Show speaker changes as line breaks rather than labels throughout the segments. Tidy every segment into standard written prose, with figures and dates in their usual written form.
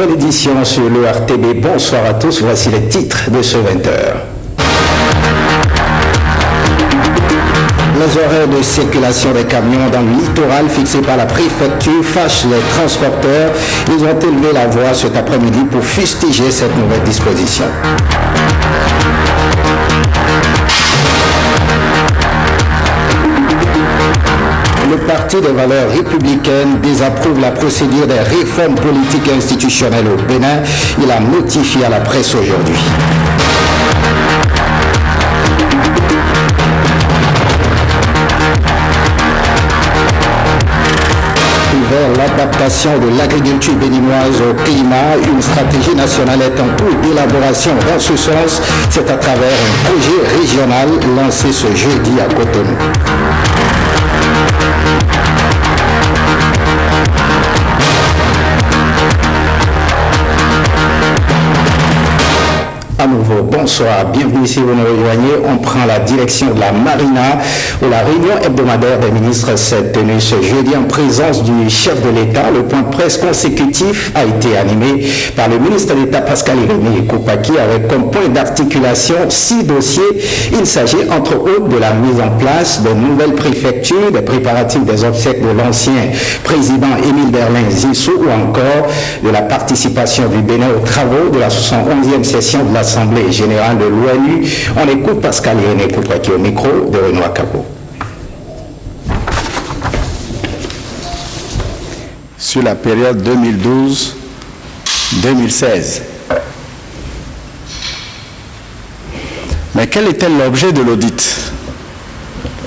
nouvelle édition sur le RTB. Bonsoir à tous, voici les titres de ce 20h. Les horaires de circulation des camions dans le littoral fixés par la préfecture fâchent les transporteurs. Ils ont élevé la voix cet après-midi pour fustiger cette nouvelle disposition. Le Parti des valeurs républicaines désapprouve la procédure des réformes politiques et institutionnelles au Bénin. Il a notifié à la presse aujourd'hui. Vers l'adaptation de l'agriculture béninoise au climat, une stratégie nationale est en cours d'élaboration dans ce sens. C'est à travers un projet régional lancé ce jeudi à Cotonou. À nouveau, bonsoir, bienvenue si vous nous rejoignez. On prend la direction de la Marina où la réunion hebdomadaire des ministres s'est tenue ce jeudi en présence du chef de l'État. Le point de presse consécutif a été animé par le ministre d'État Pascal Irénée Koupaki avec comme point d'articulation 6 dossiers. Il s'agit entre autres de la mise en place de nouvelles préfectures, des préparatifs des obsèques de l'ancien président Émile Berlin Zissou ou encore de la participation du Bénin aux travaux de la 71e session de l'Assemblée générale de l'ONU. On écoute Pascal Irénée Koupaki au micro de Renoir Cabo.
Sur la période 2012-2016. Mais quel était l'objet de l'audit?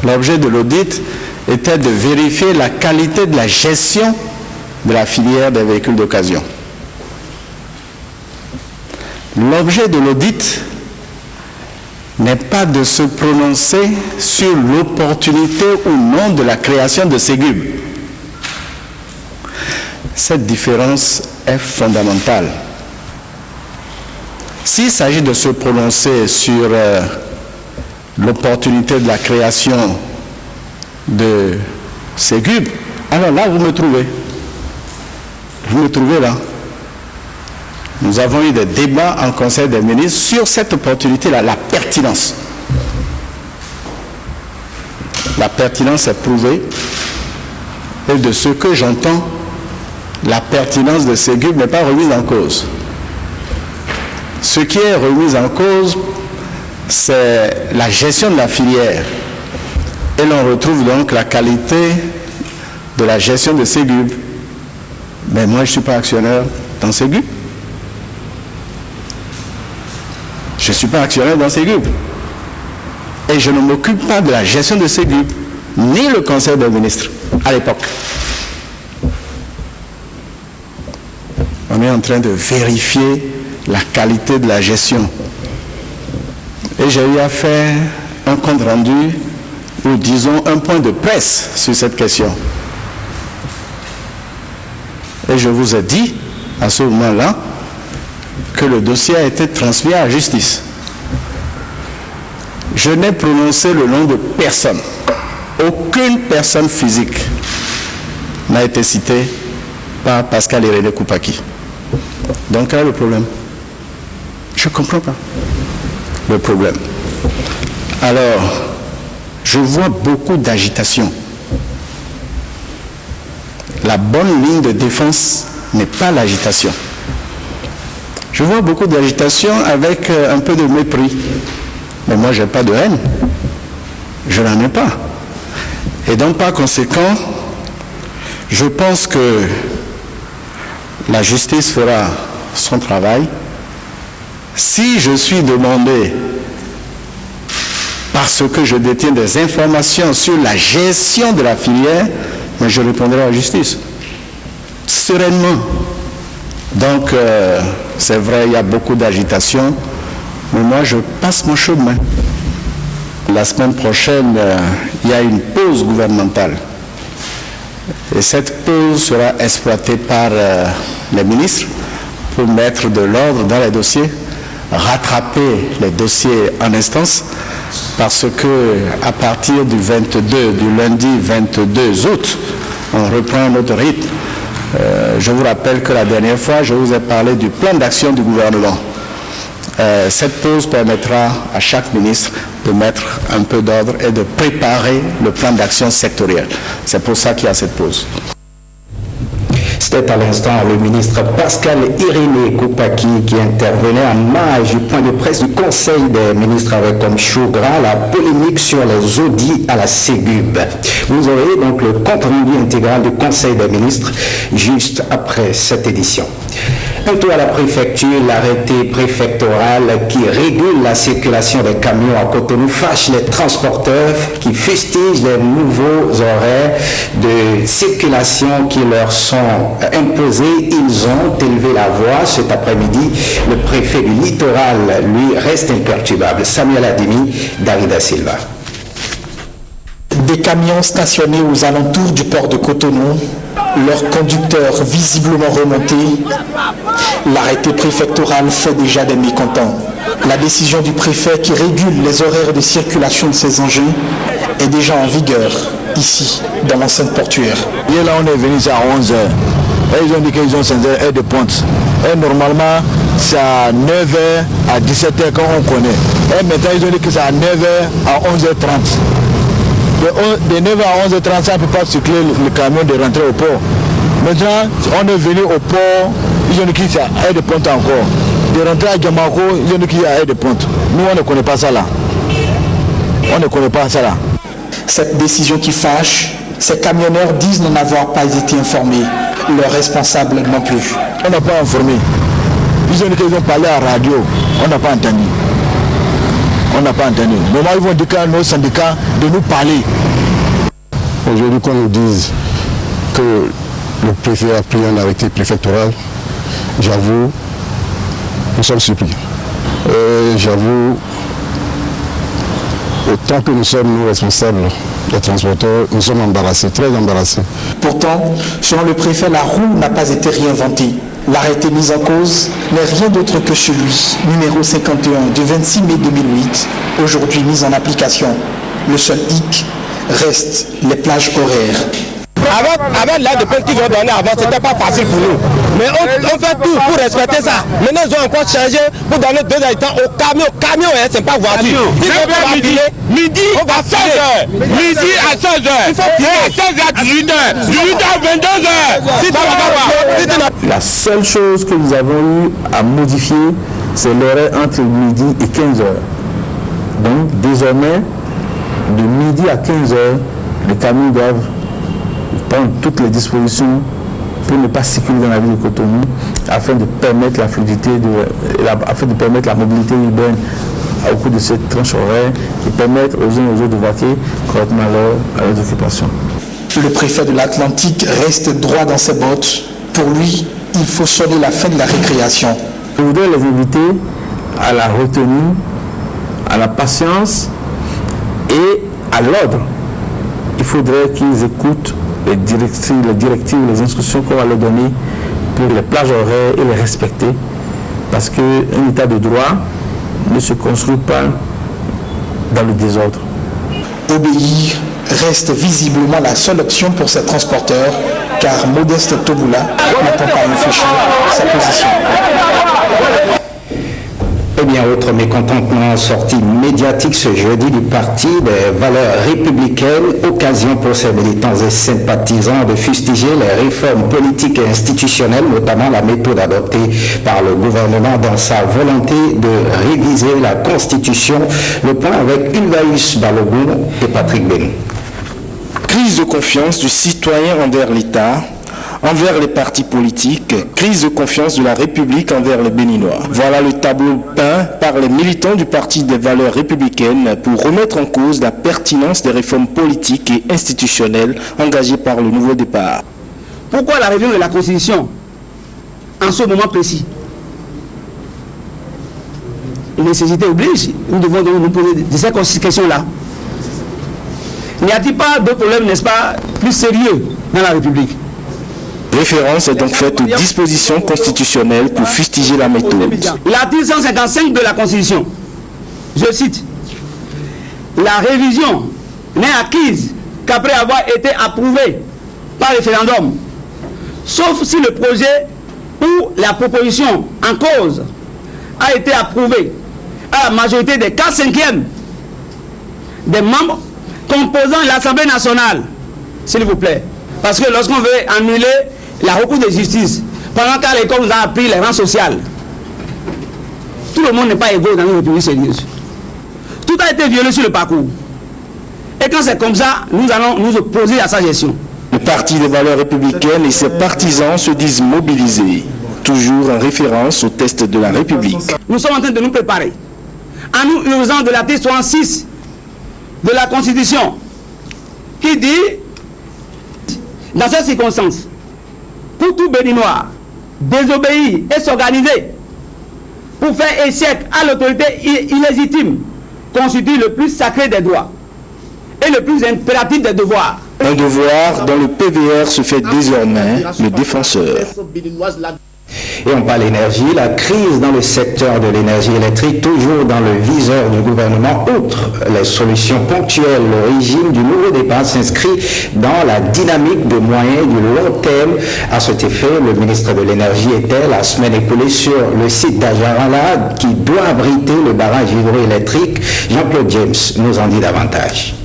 L'objet de l'audit était de vérifier la qualité de la gestion de la filière des véhicules d'occasion. L'objet de l'audit n'est pas de se prononcer sur l'opportunité ou non de la création de Ségub. Cette différence est fondamentale. S'il s'agit de se prononcer sur l'opportunité de la création de Ségub, alors là, vous me trouvez. Vous me trouvez là. Nous avons eu des débats en Conseil des ministres sur cette opportunité-là, la pertinence. La pertinence est prouvée. Et de ce que j'entends, la pertinence de Ségub n'est pas remise en cause. Ce qui est remis en cause, c'est la gestion de la filière. Et l'on retrouve donc la qualité de la gestion de Ségub. Mais moi, je ne suis pas actionnaire dans Ségub. Je ne suis pas actionnaire dans Ségub. Et je ne m'occupe pas de la gestion de Ségub, ni le Conseil des ministres à l'époque. On est en train de vérifier la qualité de la gestion. Et j'ai eu à faire un compte rendu, ou disons un point de presse sur cette question. Et je vous ai dit, à ce moment-là, que le dossier a été transmis à la justice. Je n'ai prononcé le nom de personne. Aucune personne physique n'a été citée par Pascal Irénée Koupaki. Donc, quel est le problème? Je ne comprends pas le problème. Alors, je vois beaucoup d'agitation. La bonne ligne de défense n'est pas l'agitation. Je vois beaucoup d'agitation avec un peu de mépris. Mais moi, je n'ai pas de haine. Je n'en ai pas. Et donc, par conséquent, je pense que la justice fera son travail. Si je suis demandé, parce que je détiens des informations sur la gestion de la filière, mais je répondrai à la justice. Sereinement. Donc, c'est vrai, il y a beaucoup d'agitation, mais moi, je passe mon chemin. La semaine prochaine, il y a une pause gouvernementale. Et cette pause sera exploitée par les ministres pour mettre de l'ordre dans les dossiers, rattraper les dossiers en instance, parce que à partir du lundi 22 août, on reprend notre rythme. Je vous rappelle que la dernière fois, je vous ai parlé du plan d'action du gouvernement. Cette pause permettra à chaque ministre de mettre un peu d'ordre et de préparer le plan d'action sectoriel. C'est pour ça qu'il y a cette pause.
C'était à l'instant le ministre Pascal Irénée Koupaki qui intervenait en marge du point de presse du Conseil des ministres avec comme chaud gras la polémique sur les audits à la Ségub. Vous aurez donc le compte rendu intégral du Conseil des ministres juste après cette édition. Un tour à la préfecture, l'arrêté préfectoral qui régule la circulation des camions à Cotonou fâche les transporteurs qui fustigent les nouveaux horaires de circulation qui leur sont imposés. Ils ont élevé la voix cet après-midi. Le préfet du littoral, lui, reste imperturbable. Samuel Adimi, Darida Silva.
Des camions stationnés aux alentours du port de Cotonou, leurs conducteurs visiblement remontés. L'arrêté préfectoral fait déjà des mécontents. La décision du préfet qui régule les horaires de circulation de ces engins est déjà en vigueur ici, dans l'enceinte portuaire.
Hier, là, on est venu à 11h. Ils ont dit qu'ils ont 5 heures de pointe. Et normalement, c'est à 9h à 17h quand on connaît. Et maintenant, ils ont dit que c'est à 9h à 11h30. De 9h à 11h30, ça ne peut pas circuler le camion de rentrer au port. Maintenant, on est venu au port, ils ont dit qu'il y a air de pointe encore. De rentrer à Djamako, ils ont dit qu'il y a air de pointe. Nous, on ne connaît pas ça là. On ne connaît pas ça là.
Cette décision qui fâche, ces camionneurs disent n'en avoir pas été informés. Leurs responsables non plus.
On n'a pas informé. Ils ont dit qu'ils ont parlé à la radio. On n'a pas entendu. On n'a pas entendu. Maintenant, ils vont dire à nos syndicats de nous parler.
Aujourd'hui, qu'on nous dise que le préfet a pris un arrêté préfectoral, j'avoue, nous sommes surpris. J'avoue, autant que nous sommes nous responsables des transporteurs, nous sommes embarrassés, très embarrassés.
Pourtant, selon le préfet, la roue n'a pas été réinventée. L'arrêté mis en cause n'est rien d'autre que celui, numéro 51, du 26 mai 2008, aujourd'hui mis en application. Le seul hic reste les plages horaires.
Avec l'aide de pointe qu'ils ont donné avant, c'était pas facile pour nous. Mais on fait tout pour respecter ça. Maintenant, ils ont encore changé pour donner 2 habitants au camion. Camion, hein, c'est pas voiture. Midi à 16h. Midi à 16h. Il faut tirer à 16h à 18h. 18h à 22h.
La seule chose que nous avons eu à modifier, c'est l'horaire entre midi et 15h. Donc, désormais, de midi à 15h, les camions doivent prendre toutes les dispositions pour ne pas circuler dans la ville de Cotonou afin de permettre la fluidité, afin de permettre la mobilité urbaine au cours de cette tranche horaire et permettre aux uns et aux autres de vaquer correctement à leurs occupations.
Le préfet de l'Atlantique reste droit dans ses bottes. Pour lui, il faut sonner la fin de la récréation.
Je voudrais les inviter à la retenue, à la patience et à l'ordre. Il faudrait qu'ils écoutent les directives, les instructions qu'on va leur donner pour les plages horaires et les respecter. Parce qu'un état de droit ne se construit pas dans le désordre.
Obéir reste visiblement la seule option pour ces transporteurs, car Modeste Toboula n'attend pas réfléchir sa position.
Eh bien, autre mécontentement sorti médiatique ce jeudi du Parti des valeurs républicaines, occasion pour ses militants et sympathisants de fustiger les réformes politiques et institutionnelles, notamment la méthode adoptée par le gouvernement dans sa volonté de réviser la Constitution. Le point avec Ulvaïus Balogun et Patrick Benou.
Crise de confiance du citoyen envers l'État, envers les partis politiques, crise de confiance de la République envers les Béninois. Voilà le tableau peint par les militants du Parti des valeurs républicaines pour remettre en cause la pertinence des réformes politiques et institutionnelles engagées par le nouveau départ.
Pourquoi la révision de la Constitution en ce moment précis? Une nécessité oblige, nous devons donc nous poser de ces questions-là. N'y a-t-il pas de problème, n'est-ce pas, plus sérieux dans la République?
Référence est donc faite aux dispositions constitutionnelles pour fustiger la méthode.
L'article 155 de la Constitution, je cite, la révision n'est acquise qu'après avoir été approuvée par référendum. sauf si le projet ou la proposition en cause a été approuvé à la majorité des 4/5 des membres composant l'Assemblée nationale, s'il vous plaît. Parce que lorsqu'on veut annuler la recours de justice, pendant qu'à l'école on a appris les rangs sociaux, tout le monde n'est pas égaux dans une république sérieuse. Tout a été violé sur le parcours. Et quand c'est comme ça, nous allons nous opposer à sa gestion.
Le Parti des valeurs républicaines et ses partisans se disent mobilisés, toujours en référence au test de la République.
Nous sommes en train de nous préparer, en nous usant de l'article 66 de la Constitution, qui dit, dans ces circonstances, pour tout Béninois, désobéir et s'organiser pour faire échec à l'autorité illégitime constitue le plus sacré des droits et le plus impératif des devoirs.
Un devoir dont le PVR se fait désormais le défenseur.
Et on parle énergie, la crise dans le secteur de l'énergie électrique, toujours dans le viseur du gouvernement. Outre les solutions ponctuelles, le régime du nouveau départ s'inscrit dans la dynamique de moyens du long terme. À cet effet, le ministre de l'énergie était la semaine écoulée sur le site d'Ajarala qui doit abriter le barrage hydroélectrique. Jean-Claude James nous en dit davantage.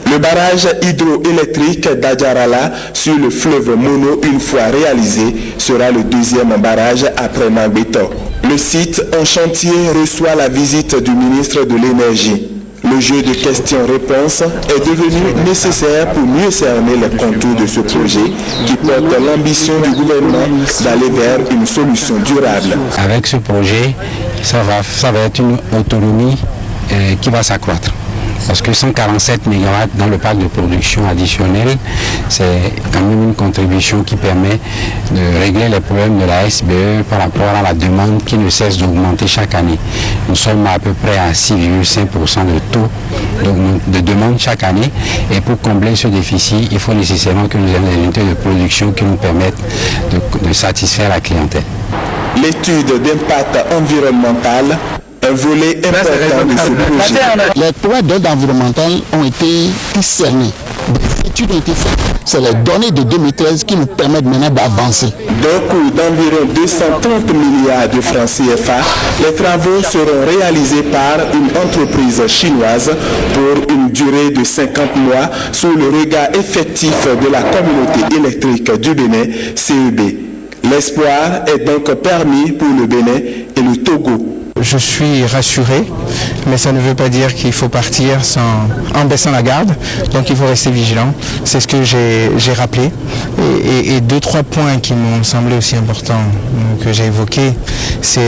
Le barrage hydroélectrique d'Adjarala sur le fleuve Mono, une fois réalisé, sera le deuxième barrage après Mangbeto. Le site en chantier reçoit la visite du ministre de l'Énergie. Le jeu de questions-réponses est devenu nécessaire pour mieux cerner les contours de ce projet qui porte l'ambition du gouvernement d'aller vers une solution durable.
Avec ce projet, ça va être une autonomie qui va s'accroître. Parce que 147 MW dans le parc de production additionnel, c'est quand même une contribution qui permet de régler les problèmes de la SBE par rapport à la demande qui ne cesse d'augmenter chaque année. Nous sommes à peu près à 6,5% de taux de demande chaque année. Et pour combler ce déficit, il faut nécessairement que nous ayons des unités de production qui nous permettent de satisfaire la clientèle.
L'étude d'impact environnemental, un volet important de ce projet.
Les projets d'aide environnementale ont été discernés. Des études ont été faites. C'est les données de 2013 qui nous permettent maintenant d'avancer.
D'un coût d'environ 230 milliards de francs CFA, les travaux seront réalisés par une entreprise chinoise pour une durée de 50 mois sous le regard effectif de la communauté électrique du Bénin, CEB. L'espoir est donc permis pour le Bénin et le Togo.
Je suis rassuré, mais ça ne veut pas dire qu'il faut partir en baissant la garde. Donc il faut rester vigilant. C'est ce que j'ai rappelé. Et deux, trois points qui m'ont semblé aussi importants que j'ai évoqués, c'est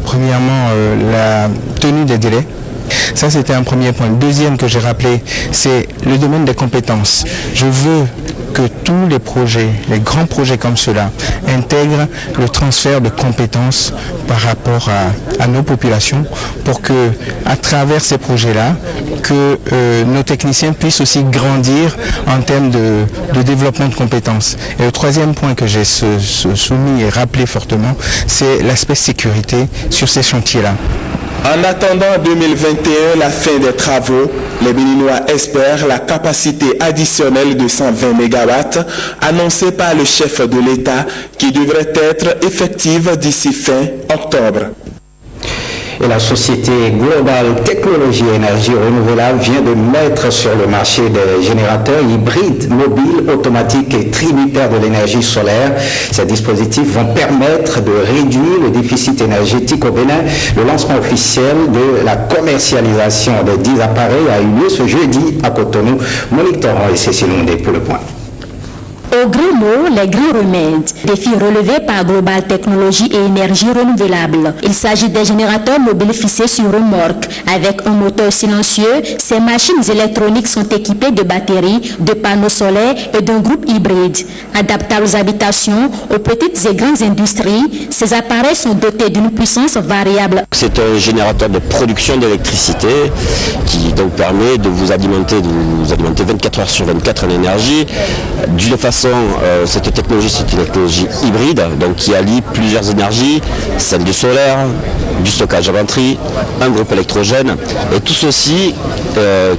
premièrement la tenue des délais. Ça, c'était un premier point. Le deuxième que j'ai rappelé, c'est le domaine des compétences. Je veux que tous les projets, les grands projets comme ceux-là, intègrent le transfert de compétences par rapport à nos populations pour que, à travers ces projets-là, que nos techniciens puissent aussi grandir en termes de développement de compétences. Et le troisième point que j'ai soumis et rappelé fortement, c'est l'aspect sécurité sur ces chantiers-là.
En attendant 2021, la fin des travaux, les Béninois espèrent la capacité additionnelle de 120 MW annoncée par le chef de l'État qui devrait être effective d'ici fin octobre.
Et la société Global Technologie Énergie Renouvelable vient de mettre sur le marché des générateurs hybrides, mobiles, automatiques et tributaires de l'énergie solaire. Ces dispositifs vont permettre de réduire le déficit énergétique au Bénin. Le lancement officiel de la commercialisation des 10 appareils a eu lieu ce jeudi à Cotonou. Monique Torrent et Cécile Mondé pour le point.
Au gros mot, les grands remèdes, défis relevés par Global Technologie et Énergie Renouvelable. Il s'agit des générateurs mobiles fixés sur remorque. Avec un moteur silencieux, ces machines électroniques sont équipées de batteries, de panneaux solaires et d'un groupe hybride. Adaptables aux habitations, aux petites et grandes industries, ces appareils sont dotés d'une puissance variable.
C'est un générateur de production d'électricité qui donc permet de vous alimenter 24 heures sur 24 en énergie d'une façon façon, cette technologie, c'est une technologie hybride, donc qui allie plusieurs énergies, celle du solaire, du stockage à batterie, un groupe électrogène, et tout ceci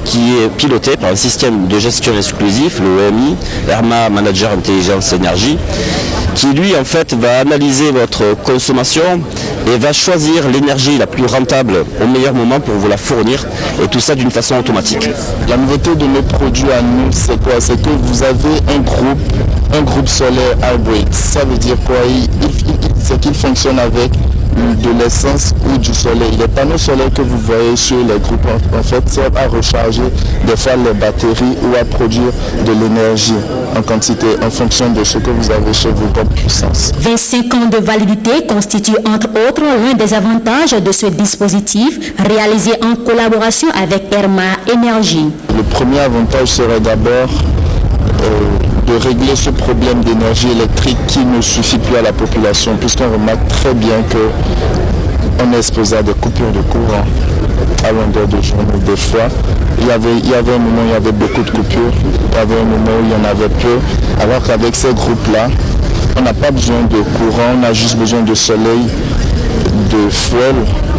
qui est piloté par un système de gestion exclusif, le EMI, ERMA Manager Intelligence Énergie, qui lui en fait va analyser votre consommation et va choisir l'énergie la plus rentable au meilleur moment pour vous la fournir, et tout ça d'une façon automatique.
La nouveauté de nos produits à nous, c'est quoi? C'est que vous avez un groupe solaire hybrid. Ça veut dire quoi? C'est qu'il fonctionne avec de l'essence ou du soleil. Les panneaux solaires que vous voyez sur les groupes en fait servent à recharger des fois les batteries ou à produire de l'énergie en quantité en fonction de ce que vous avez chez vous comme puissance.
25 ans de validité constituent entre autres l'un des avantages de ce dispositif réalisé en collaboration avec ERMA Énergie.
Le premier avantage serait d'abord de régler ce problème d'énergie électrique qui ne suffit plus à la population, puisqu'on remarque très bien qu'on est exposé à des coupures de courant à longueur de journée. Des fois, il y avait un moment où il y avait beaucoup de coupures, il y avait un moment où il y en avait peu, alors qu'avec ces groupes-là, on n'a pas besoin de courant, on a juste besoin de soleil, de fuel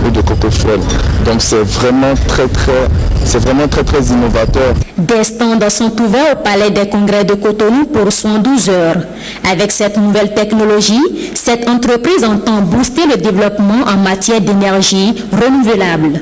ou de coco-fuel. Donc c'est vraiment très innovateur.
Des stands sont ouverts au Palais des Congrès de Cotonou pour 112 heures. Avec cette nouvelle technologie, cette entreprise entend booster le développement en matière d'énergie renouvelable.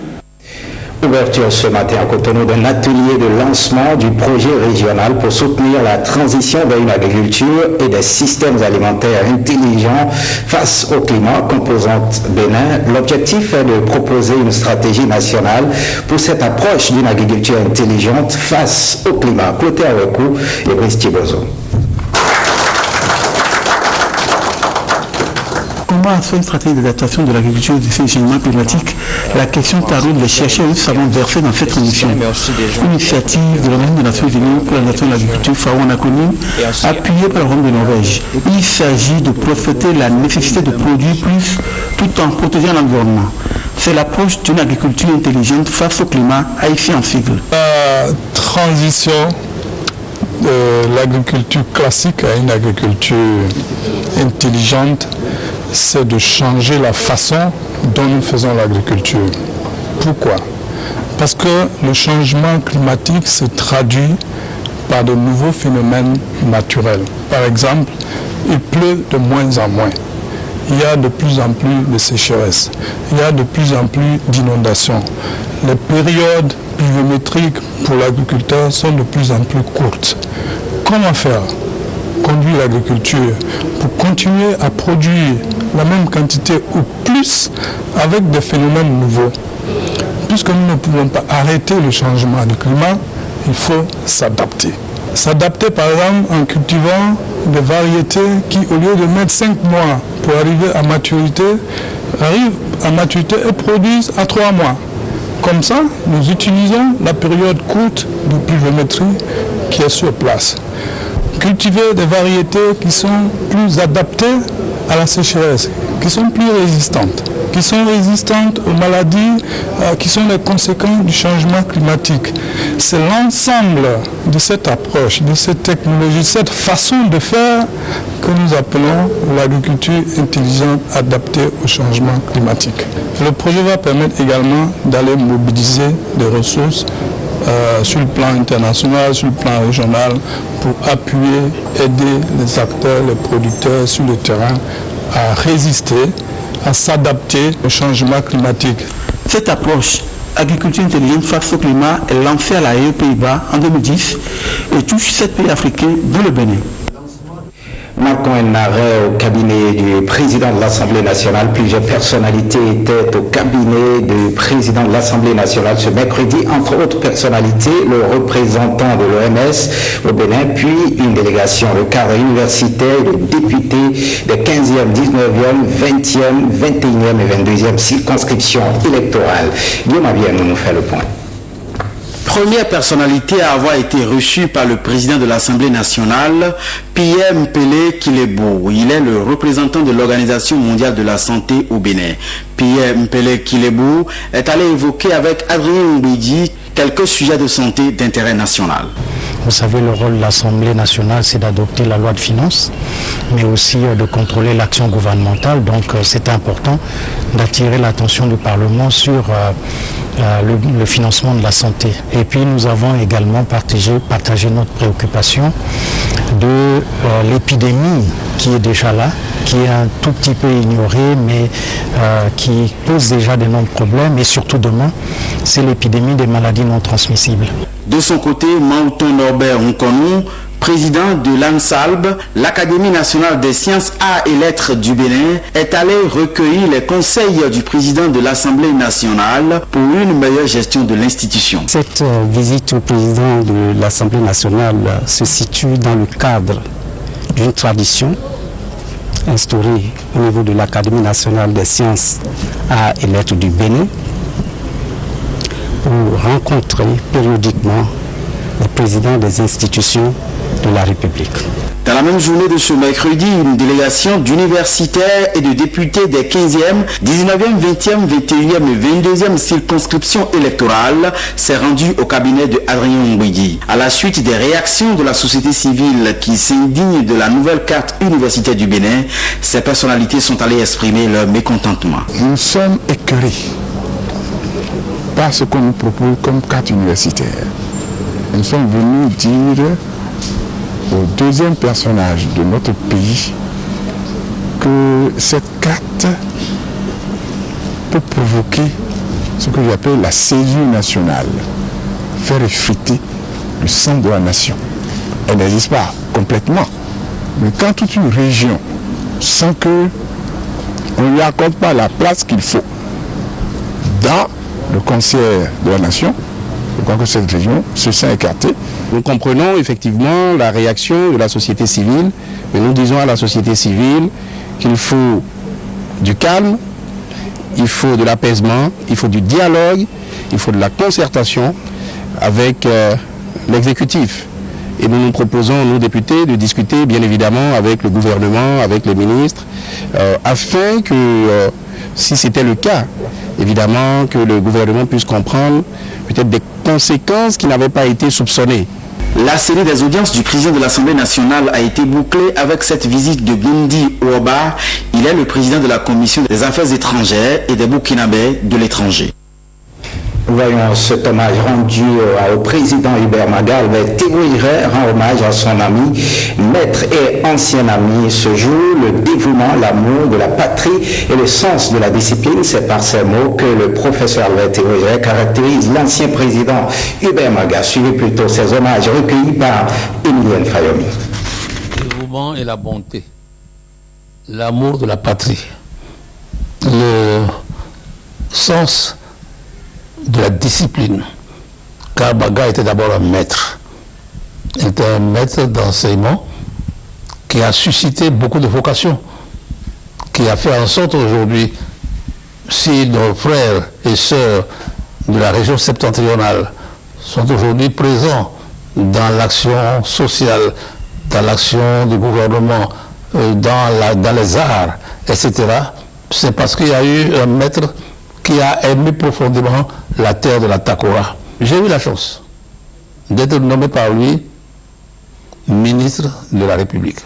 Ouverture ce matin à Cotonou d'un atelier de lancement du projet régional pour soutenir la transition vers une agriculture et des systèmes alimentaires intelligents face au climat, composante Bénin. L'objectif est de proposer une stratégie nationale pour cette approche d'une agriculture intelligente face au climat. Côté à recours, et Brice Thibozo.
Comment faire une stratégie d'adaptation de l'agriculture et du changement climatique? La question taraude les chercheurs et savants versés dans cette transition. Une initiative de l'Organisation des Nations Unies pour la nation de l'agriculture, FAO en acronyme, appuyée par le Royaume de Norvège. Il s'agit de profiter la nécessité de produire plus tout en protégeant l'environnement. C'est l'approche d'une agriculture intelligente face au climat, haïtien en sigle.
La transition de l'agriculture classique à une agriculture intelligente, c'est de changer la façon dont nous faisons l'agriculture. Pourquoi? Parce que le changement climatique se traduit par de nouveaux phénomènes naturels. Par exemple, il pleut de moins en moins. Il y a de plus en plus de sécheresse. Il y a de plus en plus d'inondations. Les périodes pluviométriques pour l'agriculteur sont de plus en plus courtes. Comment faire? Conduire l'agriculture pour continuer à produire la même quantité ou plus avec des phénomènes nouveaux. Puisque nous ne pouvons pas arrêter le changement du climat, il faut s'adapter. S'adapter par exemple en cultivant des variétés qui, au lieu de mettre 5 mois pour arriver à maturité, arrivent à maturité et produisent à 3 mois. Comme ça, nous utilisons la période courte de pluviométrie qui est sur place. Cultiver des variétés qui sont plus adaptées à la sécheresse, qui sont plus résistantes aux maladies qui sont les conséquences du changement climatique. C'est l'ensemble de cette approche, de cette technologie, cette façon de faire que nous appelons l'agriculture intelligente adaptée au changement climatique. Le projet va permettre également d'aller mobiliser des ressources sur le plan international, sur le plan régional, pour appuyer, aider les acteurs, les producteurs sur le terrain à résister, à s'adapter au changement climatique.
Cette approche, agriculture intelligente face au climat, est lancée à la haie aux Pays-Bas en 2010 et touche 7 pays africains, dont le Bénin.
Marquant un arrêt au cabinet du président de l'Assemblée nationale. Plusieurs personnalités étaient au cabinet du président de l'Assemblée nationale ce mercredi, entre autres personnalités, le représentant de l'OMS au Bénin, puis une délégation de cadres universitaires, de députés des 15e, 19e, 20e, 21e et 22e circonscriptions électorales. Guillaume Abien nous fait le point.
Première personnalité à avoir été reçue par le président de l'Assemblée nationale, Pierre Mpele Kilebou. Il est le représentant de l'Organisation mondiale de la santé au Bénin. Pierre Mpele Kilebou est allé évoquer avec Adrien Mbedi quelques sujets de santé d'intérêt national.
Vous savez, le rôle de l'Assemblée nationale, c'est d'adopter la loi de finances, mais aussi de contrôler l'action gouvernementale. Donc c'est important d'attirer l'attention du Parlement sur le financement de la santé. Et puis nous avons également partagé notre préoccupation de l'épidémie qui est déjà là, qui est un tout petit peu ignorée, mais qui pose déjà d'énormes problèmes. Et surtout demain, c'est l'épidémie des maladies non transmissibles.
De son côté, Mauton Norbert Nkonou, président de l'ANSALB, l'Académie nationale des sciences, arts et lettres du Bénin, est allé recueillir les conseils du président de l'Assemblée nationale pour une meilleure gestion de l'institution.
Cette visite au président de l'Assemblée nationale se situe dans le cadre d'une tradition instaurée au niveau de l'Académie nationale des sciences, arts et lettres du Bénin pour rencontrer périodiquement les présidents des institutions de la République.
Dans la même journée de ce mercredi, une délégation d'universitaires et de députés des 15e, 19e, 20e, 21e et 22e circonscriptions électorales s'est rendue au cabinet de Adrien Ngouidi. À la suite des réactions de la société civile qui s'indigne de la nouvelle carte universitaire du Bénin, ces personnalités sont allées exprimer leur mécontentement.
Nous sommes écœurés par ce qu'on nous propose comme carte universitaire. Nous sommes venus dire au deuxième personnage de notre pays que cette carte peut provoquer ce que j'appelle la césure nationale, faire effriter le sang de la nation. Elle n'existe pas complètement, mais quand toute une région sent qu'on ne lui accorde pas la place qu'il faut dans le concert de la nation, je crois que cette région se sent écartée.
Nous comprenons effectivement la réaction de la société civile, mais nous disons à la société civile qu'il faut du calme, il faut de l'apaisement, il faut du dialogue, il faut de la concertation avec l'exécutif. Et nous nous proposons, nous députés, de discuter bien évidemment avec le gouvernement, avec les ministres, afin que, si c'était le cas, évidemment que le gouvernement puisse comprendre peut-être des conséquences qui n'avaient pas été soupçonnées.
La série des audiences du président de l'Assemblée nationale a été bouclée avec cette visite de Guindi Ouaba. Il est le président de la Commission des affaires étrangères et des Burkinabés de l'étranger.
Voyons cet hommage rendu au président Hubert Magal. Théo Iray rend hommage à son ami, maître et ancien ami. Ce jour, le dévouement, l'amour de la patrie et le sens de la discipline, c'est par ces mots que le professeur Théo Iray caractérise l'ancien président Hubert Magal. Suivez plutôt ces hommages recueillis par Emilienne Fayomi.
Le dévouement et la bonté, l'amour de la patrie, le sens de la discipline, car Baga était d'abord un maître. Il était un maître d'enseignement qui a suscité beaucoup de vocations, qui a fait en sorte aujourd'hui, si nos frères et sœurs de la région septentrionale sont aujourd'hui présents dans l'action sociale, dans l'action du gouvernement, dans les arts, etc., c'est parce qu'il y a eu un maître qui a aimé profondément la terre de la Takora. J'ai eu la chance d'être nommé par lui ministre de la République.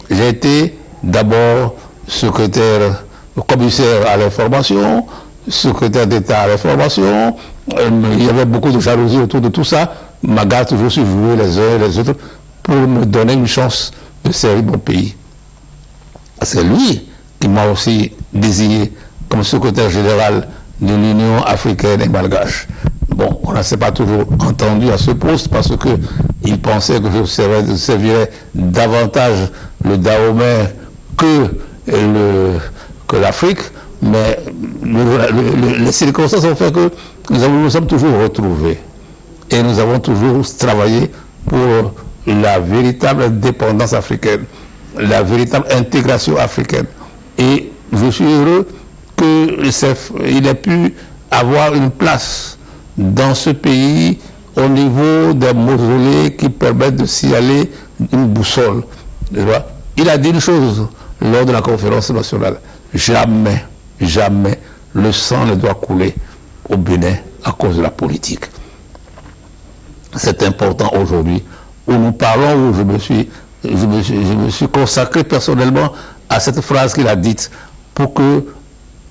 J'ai été d'abord secrétaire, commissaire à l'information, secrétaire d'État à l'information. Il y avait beaucoup de jalousie autour de tout ça. Magal toujours su jouer les uns et les autres pour me donner une chance de servir mon pays. C'est lui qui m'a aussi désigné comme secrétaire général de l'Union africaine et malgache. Bon, on ne s'est pas toujours entendu à ce poste parce qu'il pensait que je servirais davantage le Dahomey que l'Afrique, mais les circonstances ont fait que nous sommes toujours retrouvés et nous avons toujours travaillé pour la véritable indépendance africaine, la véritable intégration africaine. Et je suis heureux qu'il ait pu avoir une place dans ce pays au niveau des mausolées qui permettent de signaler une boussole. Il a dit une chose lors de la conférence nationale: jamais, jamais le sang ne doit couler au Bénin à cause de la politique. C'est important aujourd'hui où nous parlons, où je me suis consacré personnellement à cette phrase qu'il a dite pour que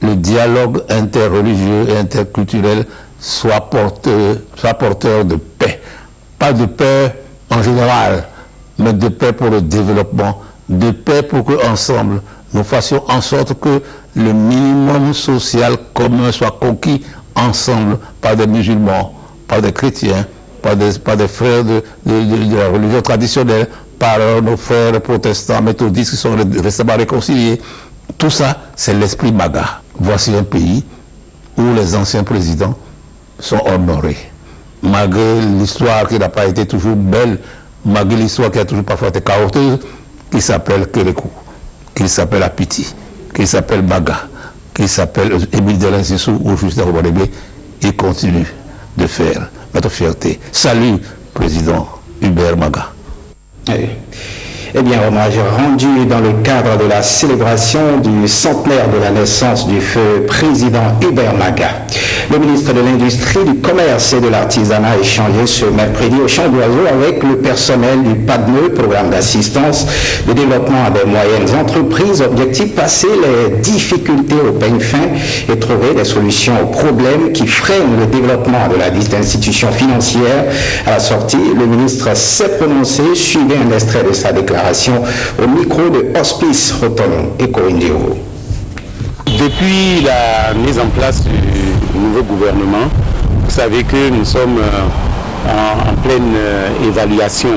le dialogue interreligieux et interculturel soit porteur de paix. Pas de paix en général, mais de paix pour le développement, de paix pour qu'ensemble, nous fassions en sorte que le minimum social commun soit conquis ensemble par des musulmans, par des chrétiens, par des frères de la religion traditionnelle, par nos frères protestants, méthodistes qui sont récemment réconciliés. Tout ça, c'est l'esprit MAGA. Voici un pays où les anciens présidents sont honorés. Malgré l'histoire qui n'a pas été toujours belle, malgré l'histoire qui a toujours parfois été chaotique, qui s'appelle Kérékou, qui s'appelle Apiti, qui s'appelle MAGA, qui s'appelle Émile Delin Sissou ou Justin Robalébé, il continue de faire notre fierté. Salut, président Hubert MAGA.
Oui. Eh bien, hommage rendu dans le cadre de la célébration du centenaire de la naissance du feu président Hubert MAGA. Le ministre de l'Industrie, du Commerce et de l'Artisanat a échangé ce mercredi au Champ d'Oiseaux avec le personnel du PADME, programme d'assistance de développement des moyennes entreprises. Objectif, passer les difficultés au peigne fin et trouver des solutions aux problèmes qui freinent le développement de la dite institution financière. À la sortie, le ministre s'est prononcé. Suivez un extrait de sa déclaration au micro de Hospice Rotono et Corindéo.
Depuis la mise en place du nouveau gouvernement, vous savez que nous sommes en pleine évaluation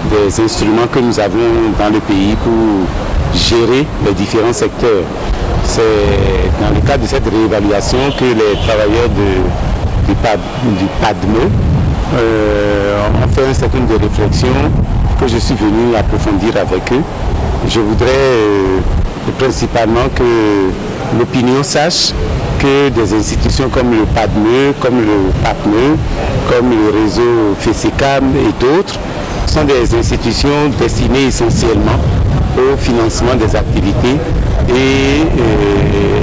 des instruments que nous avons dans le pays pour gérer les différents secteurs. C'est dans le cadre de cette réévaluation que les travailleurs du PADME ont fait un certain nombre de réflexions que je suis venu approfondir avec eux. Je voudrais principalement que l'opinion sache que des institutions comme le PADME, comme le PAPME, comme le réseau FESECAM et d'autres sont des institutions destinées essentiellement au financement des activités et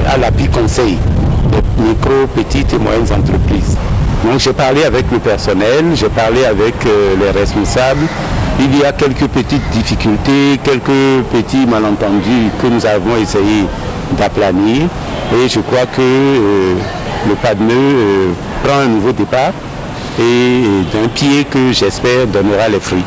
à l'appui conseil des micro, petites et moyennes entreprises. Donc j'ai parlé avec le personnel, j'ai parlé avec les responsables. Il y a quelques petites difficultés, quelques petits malentendus que nous avons essayé d'aplanir. Et je crois que le PADME prend un nouveau départ et d'un pied que j'espère donnera les fruits.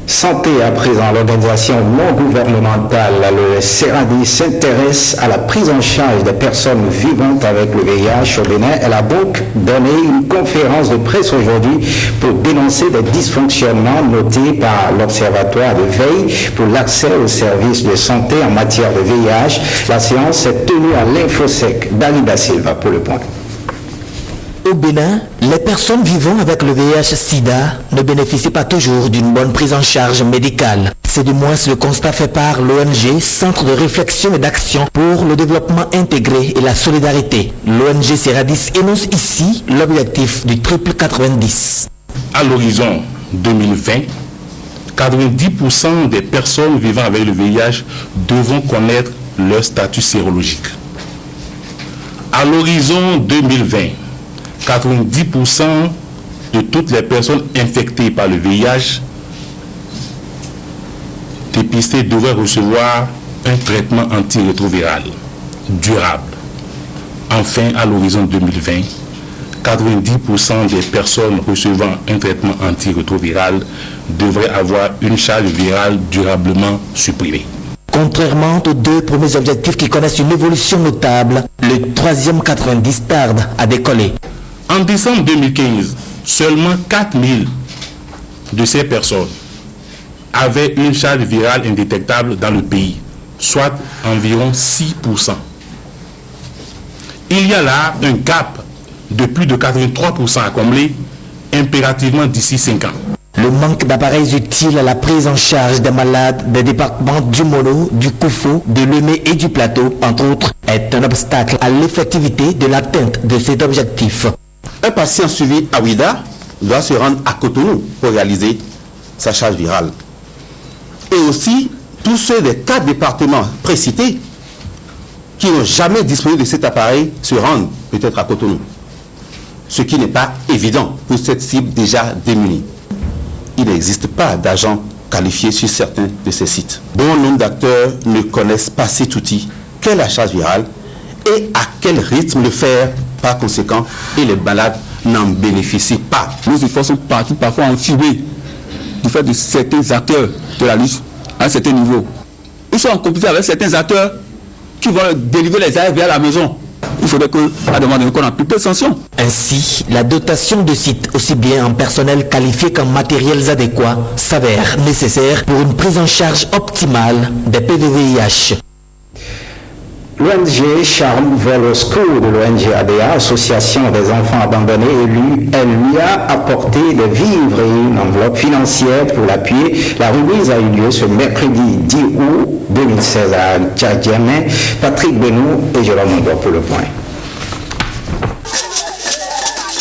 Santé à présent, l'organisation non gouvernementale, le CERADI, s'intéresse à la prise en charge des personnes vivantes avec le VIH au Bénin. Elle a donc donné une conférence de presse aujourd'hui pour dénoncer des dysfonctionnements notés par l'Observatoire de veille pour l'accès aux services de santé en matière de VIH. La séance est tenue à l'Infosec. Dalida Silva pour le point.
Au Bénin, les personnes vivant avec le VIH-Sida ne bénéficient pas toujours d'une bonne prise en charge médicale. C'est du moins le constat fait par l'ONG Centre de réflexion et d'action pour le développement intégré et la solidarité. L'ONG CERADIS énonce ici l'objectif du triple 90.
À l'horizon 2020, 90% des personnes vivant avec le VIH devront connaître leur statut sérologique. À l'horizon 2020, 90% de toutes les personnes infectées par le VIH dépistées devraient recevoir un traitement antirétroviral durable. Enfin, à l'horizon 2020, 90% des personnes recevant un traitement antirétroviral devraient avoir une charge virale durablement supprimée.
Contrairement aux deux premiers objectifs qui connaissent une évolution notable, le troisième 90 tarde à décoller.
En décembre 2015, seulement 4000 de ces personnes avaient une charge virale indétectable dans le pays, soit environ 6%. Il y a là un gap de plus de 83% à combler, impérativement d'ici 5 ans.
Le manque d'appareils utiles à la prise en charge des malades des départements du Mono, du Koufou, de Lemé et du Plateau, entre autres, est un obstacle à l'effectivité de l'atteinte de cet objectif.
Un patient suivi à Ouida doit se rendre à Cotonou pour réaliser sa charge virale. Et aussi, tous ceux des 4 départements précités qui n'ont jamais disposé de cet appareil se rendent peut-être à Cotonou. Ce qui n'est pas évident pour cette cible déjà démunie. il n'existe pas d'agents qualifiés sur certains de ces sites. Bon nombre d'acteurs ne connaissent pas cet outil, qu'est la charge virale et à quel rythme le faire. Par conséquent, et les malades n'en bénéficient pas.
Nos efforts sont partout, parfois enfumés du fait de certains acteurs de la lutte à un certain niveau. Ils sont en compétition avec certains acteurs qui vont délivrer les ARV à la maison. Il faudrait qu'à demander qu'on applique des sanctions.
Ainsi, la dotation de sites, aussi bien en personnel qualifié qu'en matériels adéquats, s'avère nécessaire pour une prise en charge optimale des PVVIH.
L'ONG Charme Velo School de l'ONG ADA, Association des enfants abandonnés, elle lui a apporté des vivres et une enveloppe financière pour l'appuyer. La remise a eu lieu ce mercredi 10 août 2016 à Tchadjamé. Patrick Benou et Jérôme Mondois pour le point.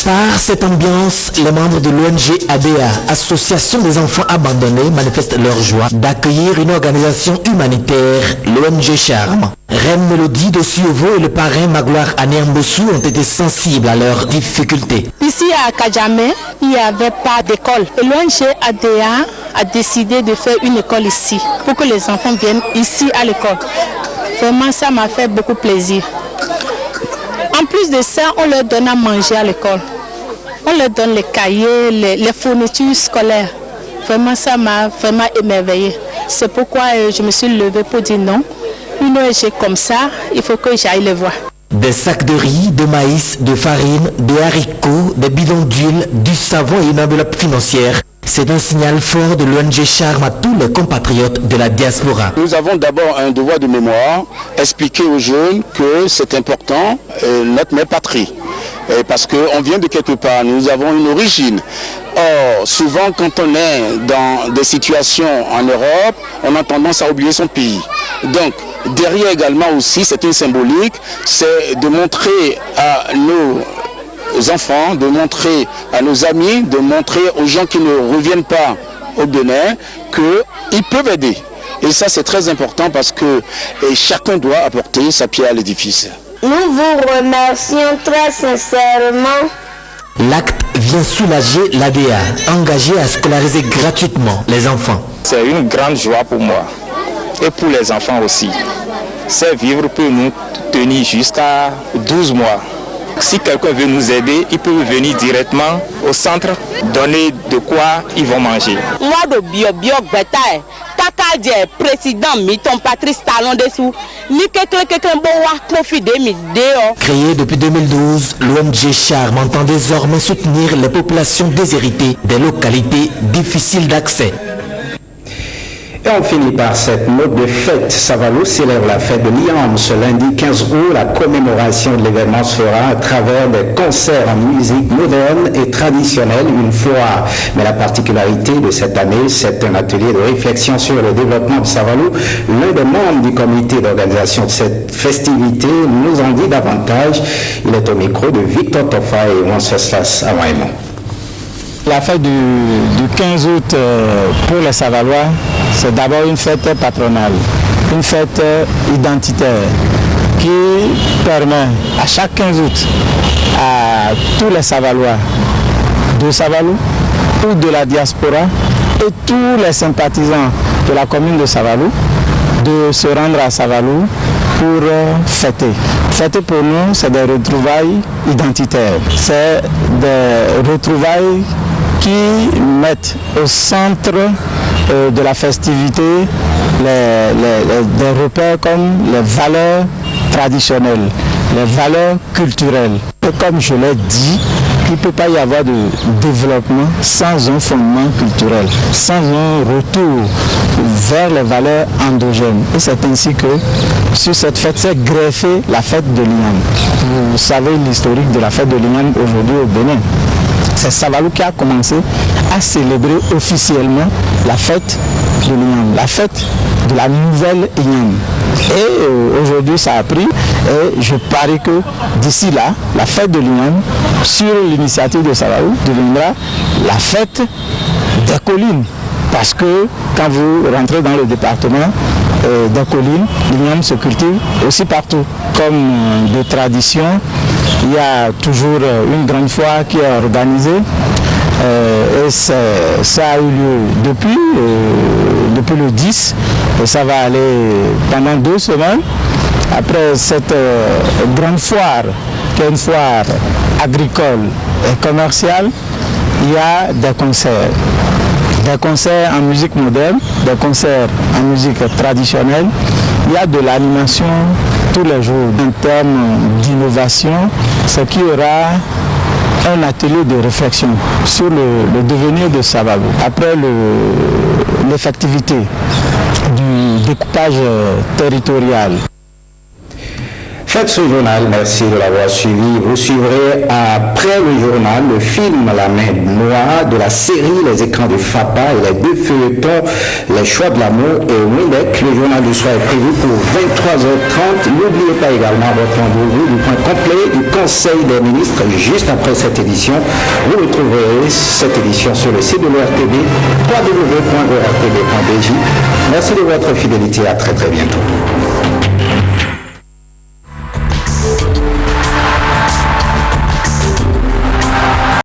Par cette ambiance, les membres de l'ONG ADA, Association des enfants abandonnés, manifestent leur joie d'accueillir une organisation humanitaire, l'ONG Charme. Reine Mélodie de Suovo et le parrain Magloire Anéambossou ont été sensibles à leurs difficultés.
Ici à Kadjamé, il n'y avait pas d'école. L'ONG ADA a décidé de faire une école ici, pour que les enfants viennent ici à l'école. Vraiment, ça m'a fait beaucoup plaisir. En plus de ça, on leur donne à manger à l'école. On leur donne les cahiers, les fournitures scolaires. Vraiment, ça m'a vraiment émerveillée. C'est pourquoi je me suis levée pour dire non. Une ONG comme ça, il faut que j'aille les voir.
Des sacs de riz, de maïs, de farine, de haricots, des bidons d'huile, du savon et une enveloppe financière. C'est un signal fort de l'ONG Charme à tous les compatriotes de la diaspora.
Nous avons d'abord un devoir de mémoire, expliquer aux jeunes que c'est important, notre mère patrie. Parce qu'on vient de quelque part, nous avons une origine. Or, souvent quand on est dans des situations en Europe, on a tendance à oublier son pays. Donc, derrière également aussi, c'est une symbolique, c'est de montrer à nos enfants, de montrer à nos amis, de montrer aux gens qui ne reviennent pas au Bénin qu'ils peuvent aider. Et ça, c'est très important parce que chacun doit apporter sa pierre à l'édifice.
Nous vous remercions très sincèrement.
L'acte vient soulager l'ADA, engagé à scolariser gratuitement les enfants.
C'est une grande joie pour moi et pour les enfants aussi. Ces vivres peuvent nous tenir jusqu'à 12 mois. Si quelqu'un veut nous aider, il peut venir directement au centre, donner de quoi ils vont manger.
Moi de bio bataille, Takadje président Miton Patrice Talon dessous, ni quelqu'un bon profit de mi dehors.
Créée depuis 2012, l'ONG Charme entend désormais soutenir les populations déshéritées des localités difficiles d'accès.
Et on finit par cette note de fête. Savalou célèbre la fête de l'IAM ce lundi 15 août. La commémoration de l'événement se fera à travers des concerts en musique moderne et traditionnelle une fois. Mais la particularité de cette année, c'est un atelier de réflexion sur le développement de Savalou. L'un des membres du comité d'organisation de cette festivité nous en dit davantage. Il est au micro de Victor Tofa et Wenceslas Amaïmon.
La fête du 15 août pour les Savalois, c'est d'abord une fête patronale, une fête identitaire qui permet à chaque 15 août à tous les Savalois de Savalou ou de la diaspora et tous les sympathisants de la commune de Savalou de se rendre à Savalou pour fêter. Fêter pour nous, c'est des retrouvailles identitaires. C'est des retrouvailles qui mettent au centre de la festivité des repères comme les valeurs traditionnelles, les valeurs culturelles. Et comme je l'ai dit, il ne peut pas y avoir de développement sans un fondement culturel, sans un retour vers les valeurs endogènes. Et c'est ainsi que sur cette fête s'est greffée la fête de l'Ignam. Vous savez l'historique de la fête de l'Ignam aujourd'hui au Bénin. C'est Savalou qui a commencé à célébrer officiellement la fête de l'Ignam, la fête de la nouvelle Ignam. Et aujourd'hui ça a pris et je parie que d'ici là, la fête de l'Ignam, sur l'initiative de Savalou, deviendra la fête des collines. Parce que quand vous rentrez dans le département des collines, l'igname se cultive aussi partout. Comme de tradition, il y a toujours une grande foire qui est organisée Et ça a eu lieu depuis le 10 et ça va aller pendant 2 semaines. Après cette grande foire, qui est une foire agricole et commerciale, il y a des concerts. Des concerts en musique moderne, des concerts en musique traditionnelle. Il y a de l'animation tous les jours. En termes d'innovation, c'est qu'il y aura un atelier de réflexion sur le devenir de Sababou. Après l'effectivité du découpage territorial.
Faites ce journal, merci de l'avoir suivi. Vous suivrez après le journal le film La main noire de la série Les écrans de Fapa et les 2 feuilletons Les choix de l'amour et Windeck. Le journal du soir est prévu pour 23h30. N'oubliez pas également votre rendez-vous du point complet du Conseil des ministres juste après cette édition. Vous retrouverez cette édition sur le site de l'ORTB, www.ortb.bj. Merci de votre fidélité, à très très bientôt.